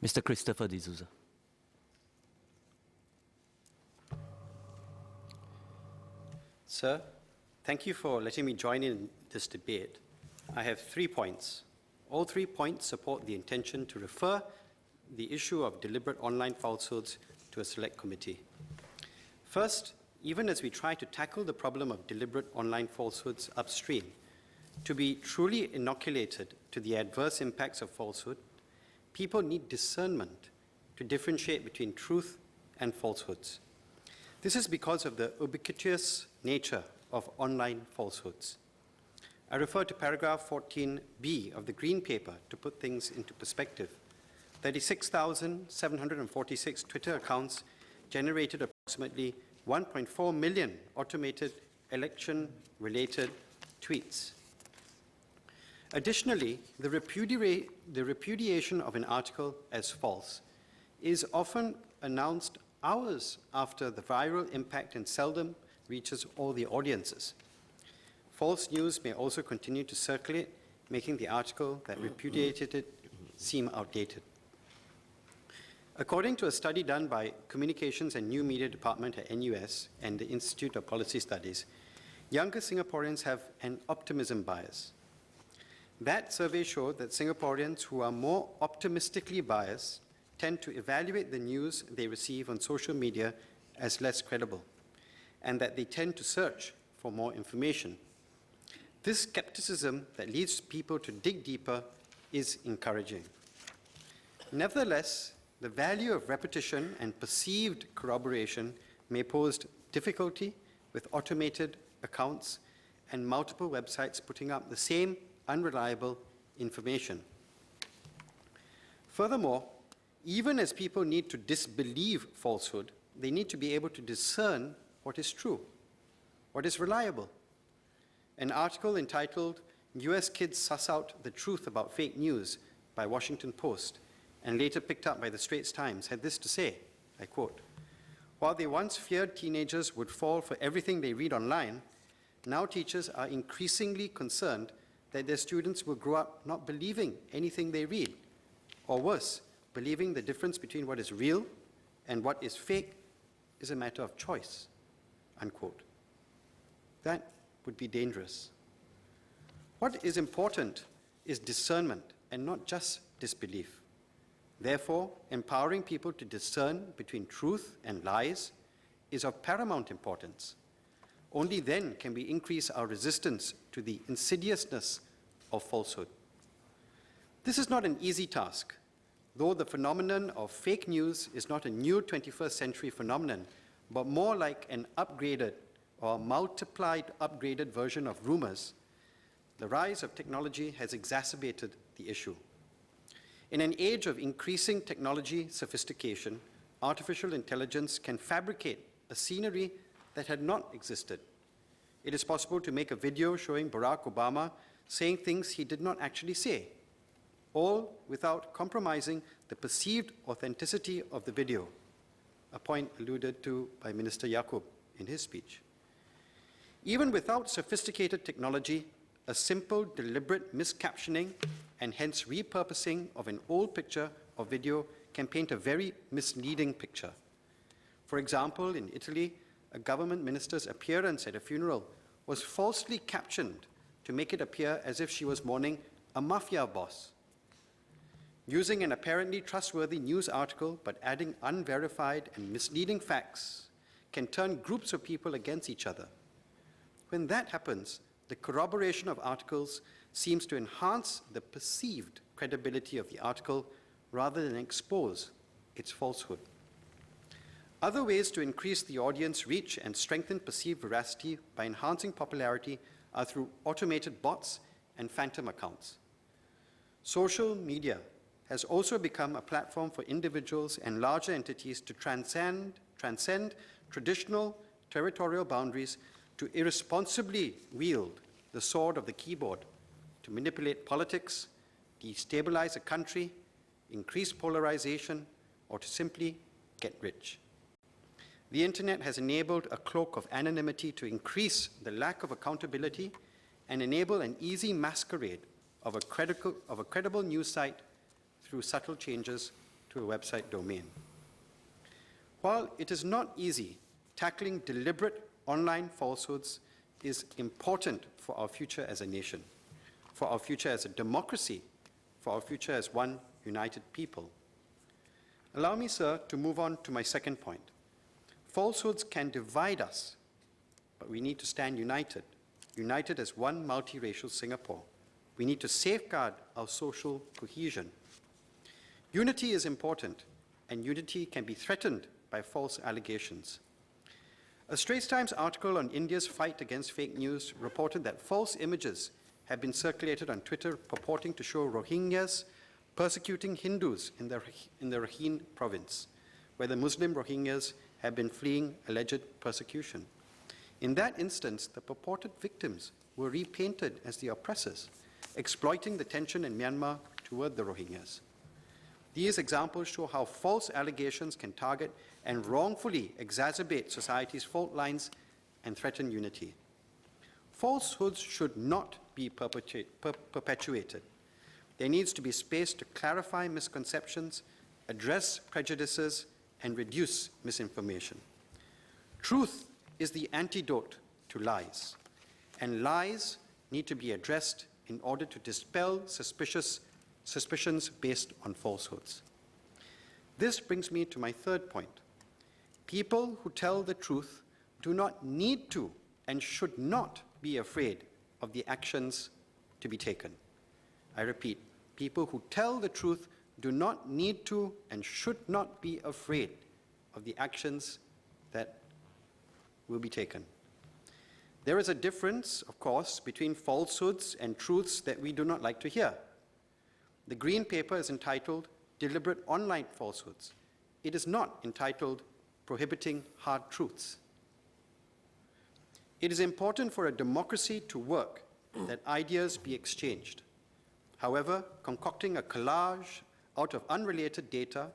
Mr. Christopher de Souza. Sir, thank you for letting me join in this debate. I have 3 points. All 3 points support the intention to refer the issue of deliberate online falsehoods to a select committee. First, even as we try to tackle the problem of deliberate online falsehoods upstream, to be truly inoculated to the adverse impacts of falsehood, people need discernment to differentiate between truth and falsehoods. This is because of the ubiquitous nature of online falsehoods. I refer to paragraph 14b of the Green Paper to put things into perspective. 36,746 Twitter accounts generated approximately 1.4 million automated election-related tweets. Additionally, the repudiation of an article as false is often announced hours after the viral impact and seldom reaches all the audiences. False news may also continue to circulate, making the article that repudiated it seem outdated. According to a study done by Communications and New Media Department at NUS and the Institute of Policy Studies, younger Singaporeans have an optimism bias. That survey showed that Singaporeans who are more optimistically biased tend to evaluate the news they receive on social media as less credible, and that they tend to search for more information. This skepticism that leads people to dig deeper is encouraging. Nevertheless, the value of repetition and perceived corroboration may pose difficulty with automated accounts and multiple websites putting up the same unreliable information. Furthermore, even as people need to disbelieve falsehood, they need to be able to discern what is true, what is reliable. An article entitled, "US Kids Suss Out the Truth About Fake News" by Washington Post, and later picked up by the Straits Times, had this to say, I quote, "While they once feared teenagers would fall for everything they read online, now teachers are increasingly concerned that their students will grow up not believing anything they read, or worse, believing the difference between what is real and what is fake is a matter of choice," unquote. That would be dangerous. What is important is discernment and not just disbelief. Therefore, empowering people to discern between truth and lies is of paramount importance. Only then can we increase our resistance to the insidiousness of falsehood. This is not an easy task, though the phenomenon of fake news is not a new 21st century phenomenon, but more like an upgraded or multiplied upgraded version of rumors. The rise of technology has exacerbated the issue. In an age of increasing technology sophistication, artificial intelligence can fabricate a scenery that had not existed. It is possible to make a video showing Barack Obama saying things he did not actually say, all without compromising the perceived authenticity of the video, a point alluded to by Minister Yaakob in his speech. Even without sophisticated technology, a simple, deliberate miscaptioning and hence repurposing of an old picture or video can paint a very misleading picture. For example, in Italy, a government minister's appearance at a funeral was falsely captioned to make it appear as if she was mourning a mafia boss. Using an apparently trustworthy news article but adding unverified and misleading facts can turn groups of people against each other. When that happens, the corroboration of articles seems to enhance the perceived credibility of the article rather than expose its falsehood. Other ways to increase the audience reach and strengthen perceived veracity by enhancing popularity are through automated bots and phantom accounts. Social media has also become a platform for individuals and larger entities to transcend traditional territorial boundaries to irresponsibly wield the sword of the keyboard to manipulate politics, destabilize a country, increase polarization, or to simply get rich. The internet has enabled a cloak of anonymity to increase the lack of accountability and enable an easy masquerade of a credible news site through subtle changes to a website domain. While it is not easy, tackling deliberate online falsehoods is important for our future as a nation, for our future as a democracy, for our future as one united people. Allow me, sir, to move on to my second point. Falsehoods can divide us, but we need to stand united, united as one multiracial Singapore. We need to safeguard our social cohesion. Unity is important, and unity can be threatened by false allegations. A Straits Times article on India's fight against fake news reported that false images have been circulated on Twitter purporting to show Rohingyas persecuting Hindus in the Rakhine province, where the Muslim Rohingyas have been fleeing alleged persecution. In that instance, the purported victims were repainted as the oppressors, exploiting the tension in Myanmar toward the Rohingyas. These examples show how false allegations can target and wrongfully exacerbate society's fault lines and threaten unity. Falsehoods should not be perpetuated. There needs to be space to clarify misconceptions, address prejudices, and reduce misinformation. Truth is the antidote to lies, and lies need to be addressed in order to dispel suspicions based on falsehoods. This brings me to my third point. People who tell the truth do not need to and should not be afraid of the actions to be taken. I repeat, people who tell the truth do not need to and should not be afraid of the actions that will be taken. There is a difference, of course, between falsehoods and truths that we do not like to hear. The Green Paper is entitled Deliberate Online Falsehoods. It is not entitled Prohibiting Hard Truths. It is important for a democracy to work that ideas be exchanged. However, concocting a collage out of unrelated data,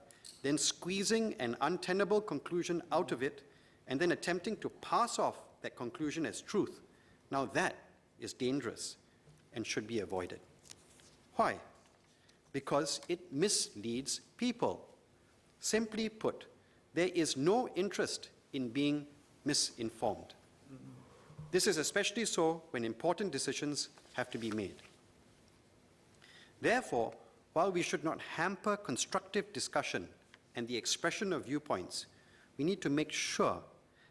then squeezing an untenable conclusion out of it, and then attempting to pass off that conclusion as truth, now that is dangerous and should be avoided. Why? Because it misleads people. Simply put, there is no interest in being misinformed. This is especially so when important decisions have to be made. Therefore, while we should not hamper constructive discussion and the expression of viewpoints, we need to make sure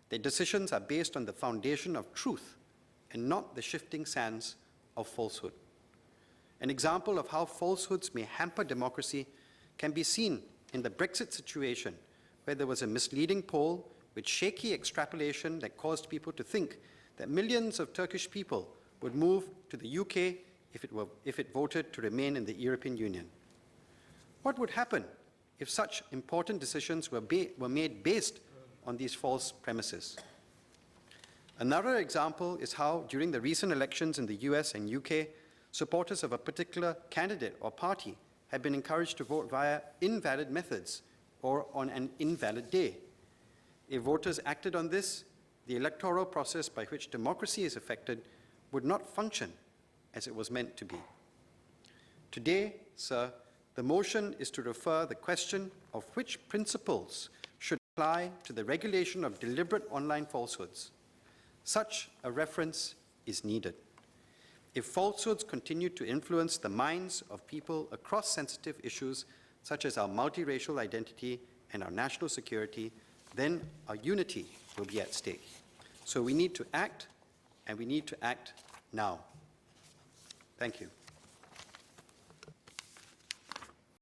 that decisions are based on the foundation of truth and not the shifting sands of falsehood. An example of how falsehoods may hamper democracy can be seen in the Brexit situation, where there was a misleading poll with shaky extrapolation that caused people to think that millions of Turkish people would move to the UK if it voted to remain in the European Union. What would happen if such important decisions were made based on these false premises? Another example is how, during the recent elections in the US and UK, supporters of a particular candidate or party have been encouraged to vote via invalid methods or on an invalid day. If voters acted on this, the electoral process by which democracy is affected would not function as it was meant to be. Today, sir, the motion is to refer the question of which principles should apply to the regulation of deliberate online falsehoods. Such a reference is needed. If falsehoods continue to influence the minds of people across sensitive issues such as our multiracial identity and our national security, then our unity will be at stake. So we need to act, and we need to act now. Thank you.